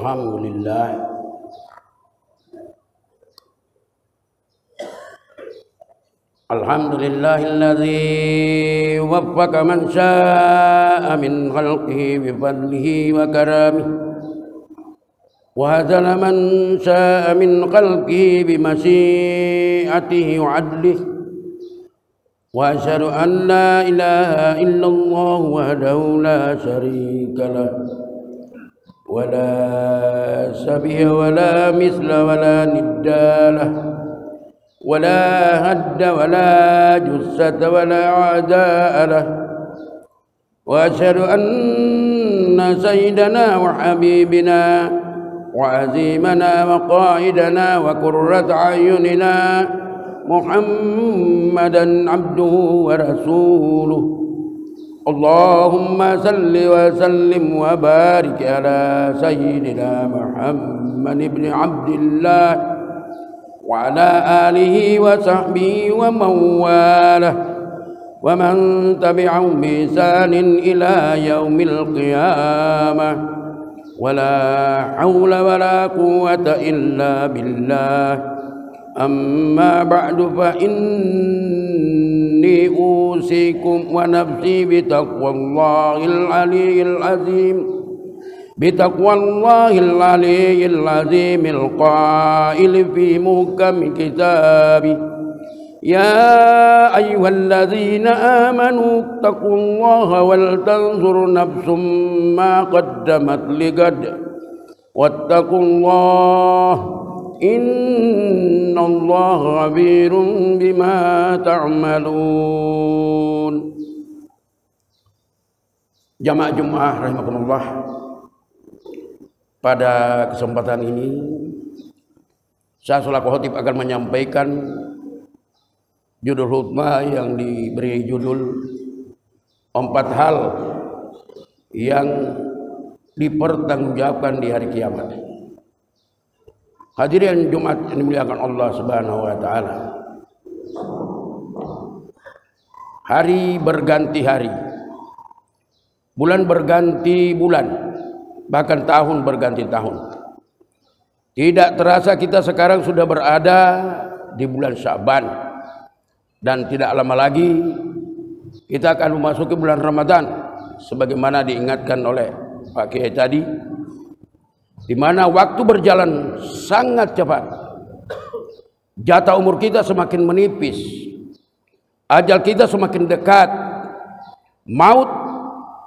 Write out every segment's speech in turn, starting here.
Alhamdulillah. Alhamdulillahilladzi waffaqa man syaa'a min khalqihi bi fadlihi wa karamihi wa hadala man syaa'a min khalqihi bi masyiatihi wa adlihi wa asyhadu an la ilaha illallah wahdahu la syarika lahu wa la sabiya wa la misla wa la niddalah wa la hadda wa la jussata wa la a'da'a lah wa asyhadu anna sayyidana wa habibina wa azimana wa qa'idana wa qurrata a'yunina Muhammadan abduhu wa rasuluh. Allahumma salli wa sallim wa barik ala sayyidina Muhammad ibn Abdillah wa ala alihi wa sahbihi wa mawalah wa man tabi'ahum bi ihsanin ila yaumil qiyamah. Wa la hawla wa la quwwata illa billah. Amma ba'du fa inni usikum wa nafsi bitaqwallahil aliyyil azim bitaqwallahil aliyyil azimil qail fi muhkam kitabi ya ayyuhalladzina amanu taqullaha wal tanzur nafsum ma qaddamat ligad wattaqullaha innallaha khabirun bima ta'malun. Jamaah Jumat rahimakumullah, pada kesempatan ini saya selaku khatib akan menyampaikan judul khutbah yang diberi judul 4 hal yang dipertanggungjawabkan di hari kiamat. Hadirin Jumat yang dimuliakan Allah Subhanahu wa taala. Hari berganti hari. Bulan berganti bulan. Bahkan tahun berganti tahun. Tidak terasa kita sekarang sudah berada di bulan Sya'ban. Dan tidak lama lagi kita akan memasuki bulan Ramadan sebagaimana diingatkan oleh Pak Kiai tadi, di mana waktu berjalan sangat cepat. Jatah umur kita semakin menipis. Ajal kita semakin dekat. Maut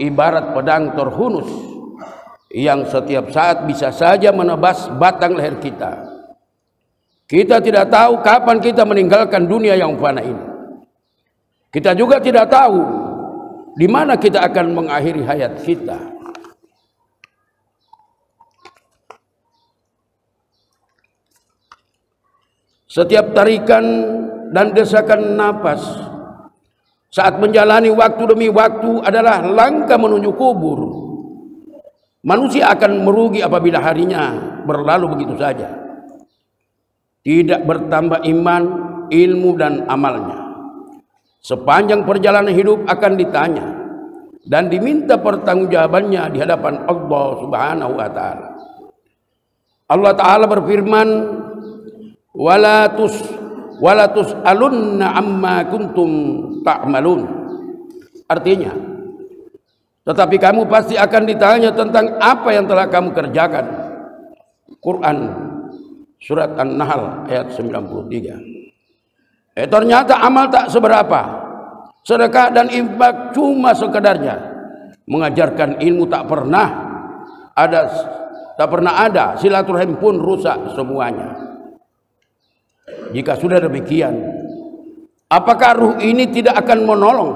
ibarat pedang terhunus yang setiap saat bisa saja menebas batang leher kita. Kita tidak tahu kapan kita meninggalkan dunia yang fana ini. Kita juga tidak tahu di mana kita akan mengakhiri hayat kita. Setiap tarikan dan desakan napas saat menjalani waktu demi waktu adalah langkah menuju kubur. Manusia akan merugi apabila harinya berlalu begitu saja. Tidak bertambah iman, ilmu dan amalnya. Sepanjang perjalanan hidup akan ditanya dan diminta pertanggungjawabannya di hadapan Allah Subhanahu wa taala. Allah taala berfirman, walatus alunna amma kuntum ta'malun. Artinya, tetapi kamu pasti akan ditanya tentang apa yang telah kamu kerjakan. Quran surat An-Nahl ayat 93. Ternyata amal tak seberapa. Sedekah dan infak cuma sekedarnya. Mengajarkan ilmu tak pernah ada. Silaturahim pun rusak semuanya. Jika sudah demikian, apakah ruh ini tidak akan menolong?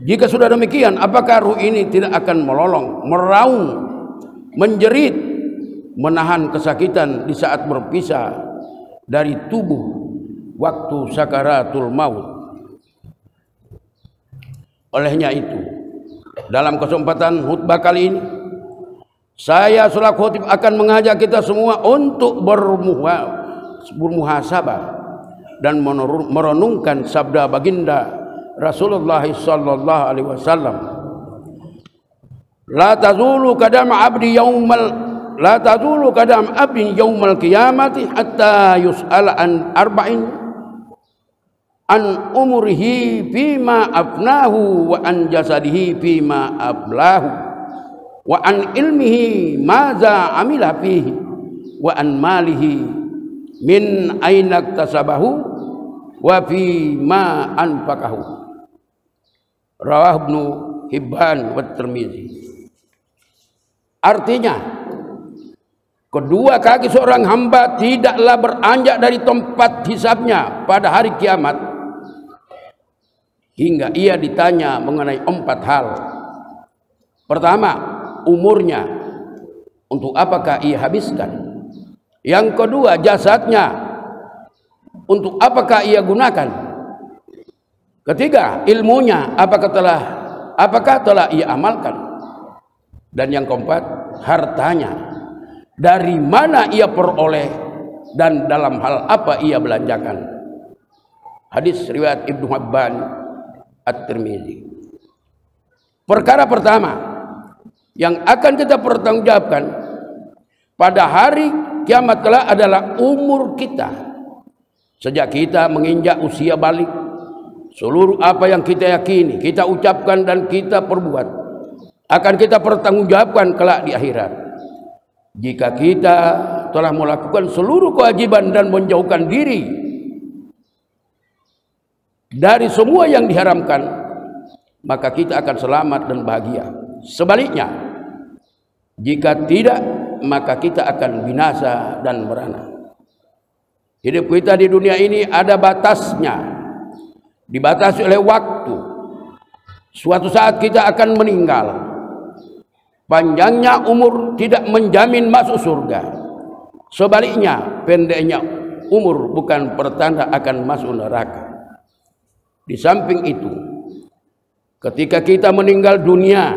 Jika sudah demikian, apakah ruh ini tidak akan melolong, meraung, menjerit, menahan kesakitan di saat berpisah dari tubuh waktu sakaratul maut? Olehnya itu, dalam kesempatan khutbah kali ini, saya selaku khatib akan mengajak kita semua untuk bermuhasabah dan merenungkan sabda baginda Rasulullah sallallahu alaihi wasallam la tazulu qadam abdin yaumal qiyamati hatta yus'ala an arba'in an umrihi fima afnahu wa an jasadihi fima ablahu wa an ilmihi maza amila fihi wa an malihi min aina iktasabahu wa fima anfaqahu. Rawah Ibnu Hibban wa Tirmizi. Artinya, kedua kaki seorang hamba tidaklah beranjak dari tempat hisabnya pada hari kiamat hingga ia ditanya mengenai 4 hal. Pertama, umurnya, untuk apakah ia habiskan. Yang kedua, jasadnya, untuk apakah ia gunakan. Ketiga, ilmunya, apakah telah ia amalkan. Dan yang keempat, hartanya, dari mana ia peroleh dan dalam hal apa ia belanjakan. Hadis riwayat Ibnu Hibban At-Tirmizi. Perkara pertama yang akan kita pertanggungjawabkan pada hari kiamat kelak adalah umur kita. Sejak kita menginjak usia balik, seluruh apa yang kita yakini, kita ucapkan dan kita perbuat akan kita pertanggungjawabkan kelak di akhirat. Jika kita telah melakukan seluruh kewajiban dan menjauhkan diri dari semua yang diharamkan, maka kita akan selamat dan bahagia. Sebaliknya, jika tidak, maka kita akan binasa dan merana. Hidup kita di dunia ini ada batasnya, dibatasi oleh waktu. Suatu saat kita akan meninggal. Panjangnya umur tidak menjamin masuk surga. Sebaliknya, pendeknya umur bukan pertanda akan masuk neraka. Di samping itu, ketika kita meninggal dunia,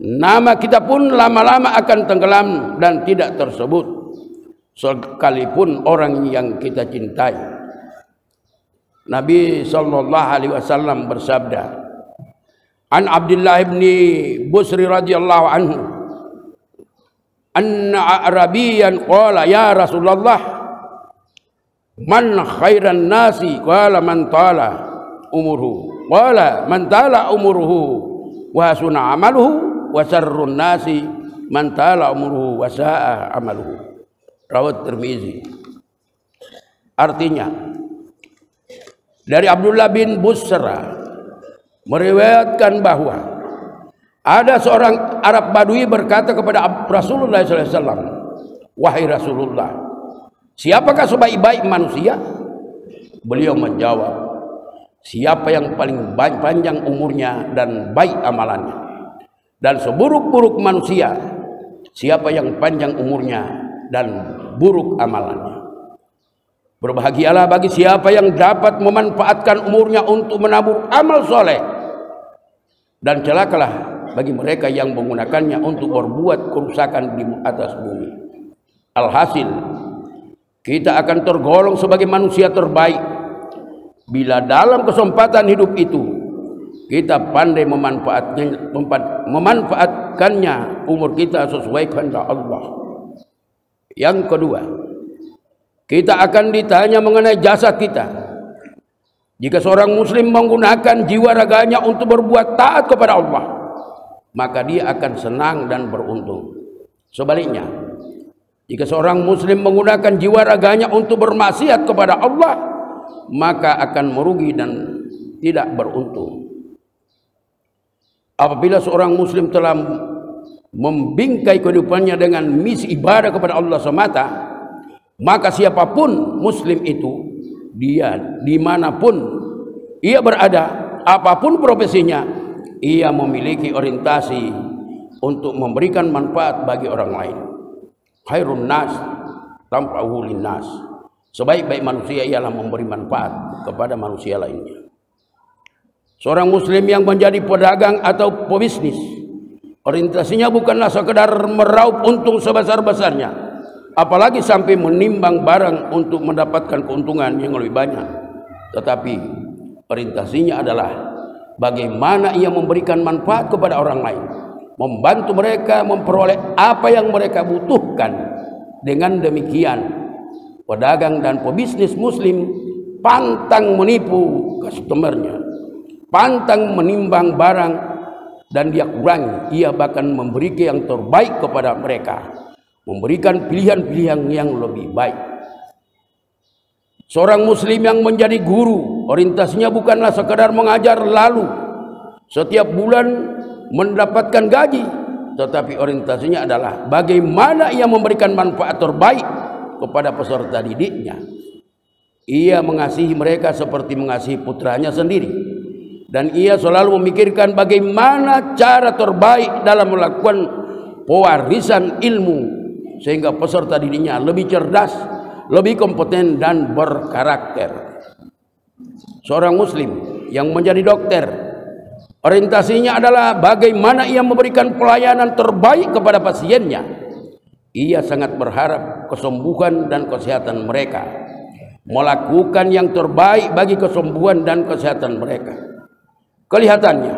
nama kita pun lama-lama akan tenggelam dan tidak tersebut, sekalipun orang yang kita cintai. Nabi sallallahu alaihi wasallam bersabda, an Abdullah bin Busri radhiyallahu anhu, anna Arabiyan qala ya Rasulullah, man khairan nasi? Qala man tala umuruhu. Qala man tala umuruhu wa hasuna amaluhu, wa syarrun nasi man tala umuruhu wa sa'a amaluhu. Rawat Tirmizi. Artinya, dari Abdullah bin Busra meriwayatkan bahwa ada seorang Arab Badui berkata kepada Rasulullah SAW, wahai Rasulullah, siapakah sebaik-baik manusia? Beliau menjawab, siapa yang paling panjang umurnya dan baik amalannya. Dan seburuk-buruk manusia, siapa yang panjang umurnya dan buruk amalannya. Berbahagialah bagi siapa yang dapat memanfaatkan umurnya untuk menabur amal soleh, dan celakalah bagi mereka yang menggunakannya untuk berbuat kerusakan di atas bumi. Alhasil, kita akan tergolong sebagai manusia terbaik bila dalam kesempatan hidup itu kita pandai memanfaatkannya umur kita sesuai kehendak Allah. Yang kedua, kita akan ditanya mengenai jasad kita. Jika seorang muslim menggunakan jiwa raganya untuk berbuat taat kepada Allah, maka dia akan senang dan beruntung. Sebaliknya, jika seorang muslim menggunakan jiwa raganya untuk bermaksiat kepada Allah, maka akan merugi dan tidak beruntung. Apabila seorang muslim telah membingkai kehidupannya dengan misi ibadah kepada Allah semata, maka siapapun muslim itu, dia dimanapun ia berada, apapun profesinya, ia memiliki orientasi untuk memberikan manfaat bagi orang lain. Khairun nas tanfa'uhu linnas. Sebaik-baik manusia ialah memberi manfaat kepada manusia lainnya. Seorang muslim yang menjadi pedagang atau pebisnis, orientasinya bukanlah sekedar meraup untung sebesar-besarnya, apalagi sampai menimbang barang untuk mendapatkan keuntungan yang lebih banyak, tetapi orientasinya adalah bagaimana ia memberikan manfaat kepada orang lain, membantu mereka memperoleh apa yang mereka butuhkan. Dengan demikian, pedagang dan pebisnis muslim pantang menipu customernya, pantang menimbang barang dan dia kurangi. Ia bahkan memberikan yang terbaik kepada mereka, memberikan pilihan-pilihan yang lebih baik. Seorang muslim yang menjadi guru, orientasinya bukanlah sekadar mengajar lalu setiap bulan mendapatkan gaji, tetapi orientasinya adalah bagaimana ia memberikan manfaat terbaik kepada peserta didiknya. Ia mengasihi mereka seperti mengasihi putranya sendiri, dan ia selalu memikirkan bagaimana cara terbaik dalam melakukan pewarisan ilmu sehingga peserta didiknya lebih cerdas, lebih kompeten dan berkarakter. Seorang muslim yang menjadi dokter, orientasinya adalah bagaimana ia memberikan pelayanan terbaik kepada pasiennya. Ia sangat berharap kesembuhan dan kesehatan mereka, melakukan yang terbaik bagi kesembuhan dan kesehatan mereka. Kelihatannya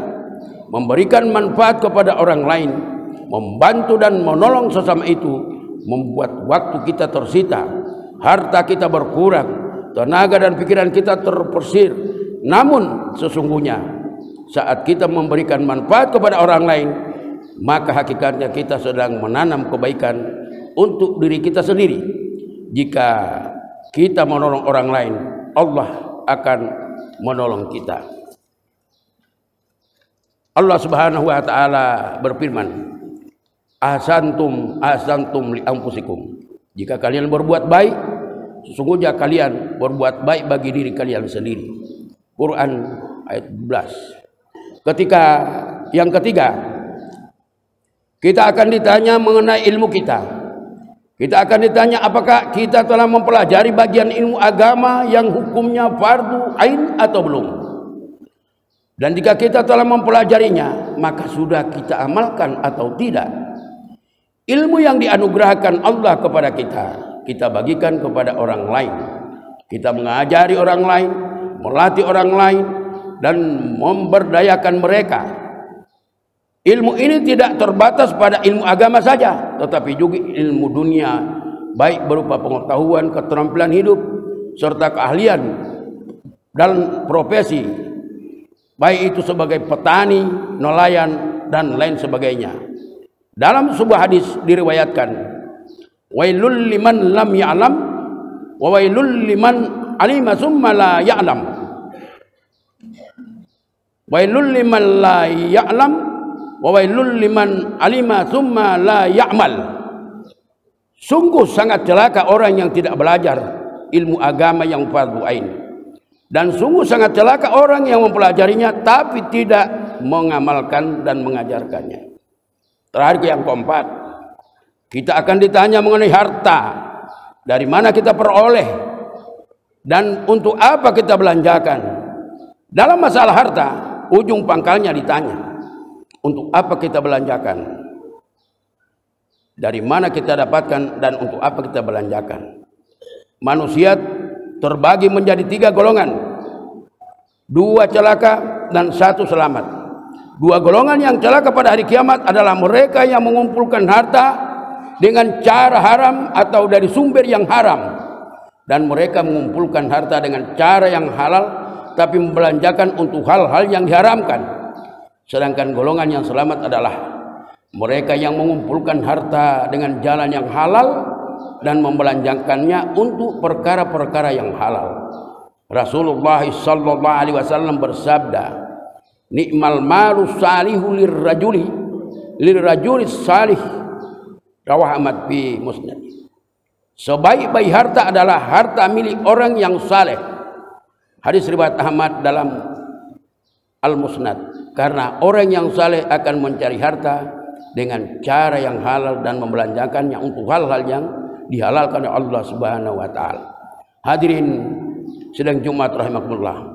memberikan manfaat kepada orang lain, membantu dan menolong sesama itu membuat waktu kita tersita, harta kita berkurang, tenaga dan pikiran kita terpersir. Namun sesungguhnya saat kita memberikan manfaat kepada orang lain, maka hakikatnya kita sedang menanam kebaikan untuk diri kita sendiri. Jika kita menolong orang lain, Allah akan menolong kita. Allah Subhanahu wa taala berfirman, ahsantum li anfusikum. Jika kalian berbuat baik, sesungguhnya kalian berbuat baik bagi diri kalian sendiri. Quran ayat 12. Yang ketiga, kita akan ditanya mengenai ilmu kita. Kita akan ditanya apakah kita telah mempelajari bagian ilmu agama yang hukumnya fardu ain atau belum. Dan jika kita telah mempelajarinya, maka sudah kita amalkan atau tidak. Ilmu yang dianugerahkan Allah kepada kita, kita bagikan kepada orang lain. Kita mengajari orang lain, melatih orang lain, dan memberdayakan mereka. Ilmu ini tidak terbatas pada ilmu agama saja, tetapi juga ilmu dunia, baik berupa pengetahuan, keterampilan hidup, serta keahlian dalam profesi, baik itu sebagai petani, nelayan, dan lain sebagainya. Dalam sebuah hadis diriwayatkan, wailul liman lam ya'lam wa wailul liman alima summa la ya'lam. Wailul liman la ya'lam wa wailul liman alima summa la ya'mal. Sungguh sangat celaka orang yang tidak belajar ilmu agama yang fardu ain, dan sungguh sangat celaka orang yang mempelajarinya tapi tidak mengamalkan dan mengajarkannya. Terakhir yang keempat, kita akan ditanya mengenai harta. Dari mana kita peroleh dan untuk apa kita belanjakan. Dalam masalah harta, ujung pangkalnya ditanya, untuk apa kita belanjakan, dari mana kita dapatkan, dan untuk apa kita belanjakan. Manusia terbagi menjadi 3 golongan, 2 celaka dan 1 selamat. 2 golongan yang celaka pada hari kiamat adalah mereka yang mengumpulkan harta dengan cara haram atau dari sumber yang haram, dan mereka mengumpulkan harta dengan cara yang halal tapi membelanjakan untuk hal-hal yang diharamkan. Sedangkan golongan yang selamat adalah mereka yang mengumpulkan harta dengan jalan yang halal dan membelanjakannya untuk perkara-perkara yang halal. Rasulullah sallallahu alaihi wasallam bersabda, "Ni'mal malu salihu lirrajuli salih." Rawah Ahmad fi Musnad. Sebaik-baik harta adalah harta milik orang yang saleh. Hadis riwayat Ahmad dalam Al-Musnad. Karena orang yang saleh akan mencari harta dengan cara yang halal dan membelanjakannya untuk hal-hal yang dihalalkan oleh Allah Subhanahu wa taala. Hadirin sidang Jumat rahimakumullah.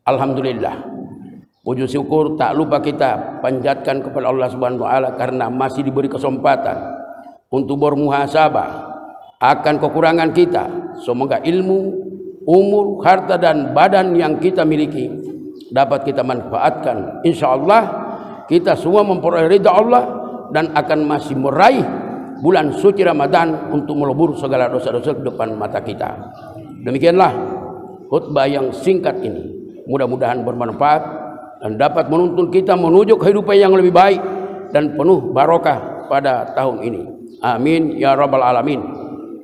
Alhamdulillah. Puji syukur tak lupa kita panjatkan kepada Allah Subhanahu wa taala karena masih diberi kesempatan untuk bermuhasabah akan kekurangan kita. Semoga ilmu, umur, harta dan badan yang kita miliki dapat kita manfaatkan. Insyaallah kita semua memperoleh ridha Allah dan akan masih meraih bulan suci Ramadan untuk melebur segala dosa-dosa di depan mata kita. Demikianlah khutbah yang singkat ini, mudah-mudahan bermanfaat dan dapat menuntun kita menuju kehidupan yang lebih baik dan penuh barokah pada tahun ini. Amin ya rabbal alamin.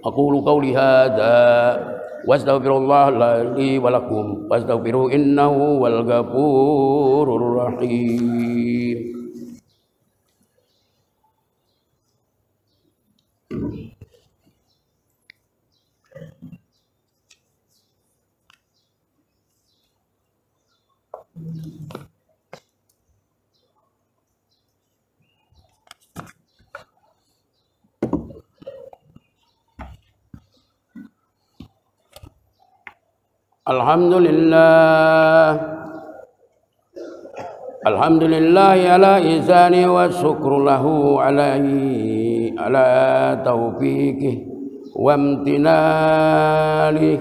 Aqulu qawli hadza wastaghfirullah li wa lakum wastaghfiru innahu wal ghafurur rahim. Alhamdulillah ala ihsani wa syukru lahu alaihi ala taufiqih wa amtinalih.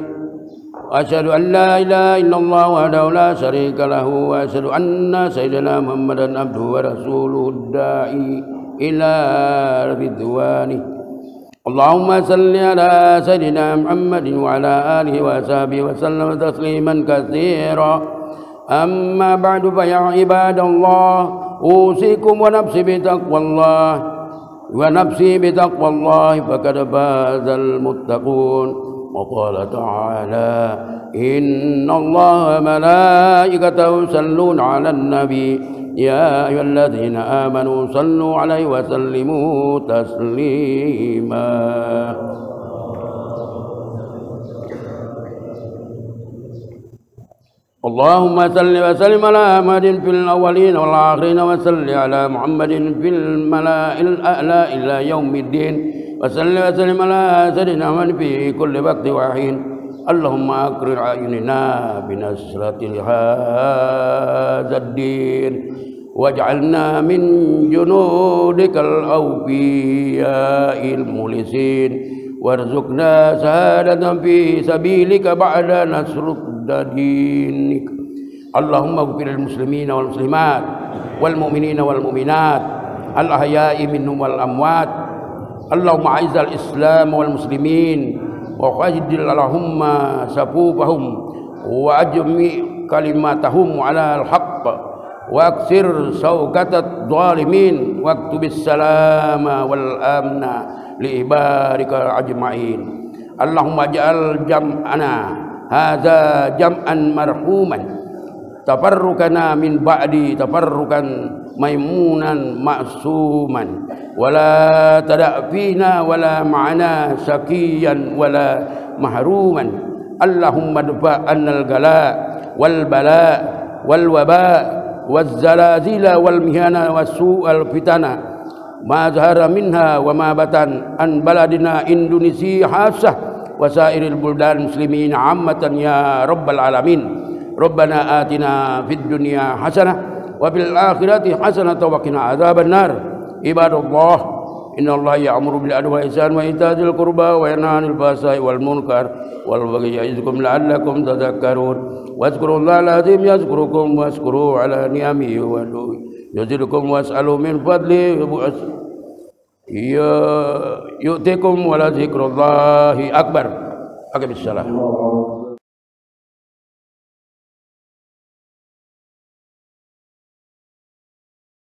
Asyhadu an la ilaha illallah wahdahu la syarika lahu wa asyhadu anna sayyidina Muhammadan abduhu wa rasuluhu da'i ila ridwani. Allahumma salli ala sayyidina Muhammadin wa ala alihi wa sahbihi wa sallam tasliman katsira. Amma ba'du fa ya ibadallah usikum wa nafsi bi taqwallah faqad fazal muttaqun. Wa qala ta'ala inna Allaha malaikatahu yusalluna 'alan nabi ya ayyuhalladzina amanu sallu 'alaihi wa sallimu taslima. Allahumma salli wa sallim ala Muhammadin fil awwalin wal akhirin wa salli ala Muhammadin fil mala'il a'la ila yaumiddin wa salli wa sallim ala sayyidina Muhammad fi kulli waqtin wa hin. Allahumma akrir ayunina binasratil hadzal din waj'alna min junudikal awfiya'il mulisin warzuqna sahadatan fi sabilika ba'da nasrud dinik. Allahumma ighfir lil muslimina wal muslimat wal mu'minina wal mu'minat al ahya'i minhum wal amwat. Allahumma a'izzal islam wal muslimin wa qajdil lahumma safufahum wa ajmi kalimatahum ala al haqq wa aksir sawkatat dhalimin wa aktubis salama wal amna li ibadika ajma'in. Allahumma ja'al jam'ana hadza jam'an marhuman tafarrukana min ba'di tafarrukan maimunan ma'suman wala tada'fina wala ma'ana syakiyan wala mahruman. Allahumma dfa' annal gala wal bala wal waba wal zalazila wal mihana was su'al fitana ma zahara minha wa ma batan an baladina Indonesia hasah wa sairil buldan muslimin ammatan ya rabbal alamin. Rabbana atina fid dunya hasanah wa fil akhirati hasanah wa qina adzaban nar. Ibadallah innallaha ya'muru bil adli wal ihsan wa ita'il qurba wa yanha 'anil fahsai wal munkar wal baghi ya'izukum la'allakum tadhakkarun. Wadhkurullahal azim yazkurukum washkuru ala ni'amihi wa yazidukum was'alu min fadli yu'tikum wa la dzikrullahi akbar. Aqimish shalah.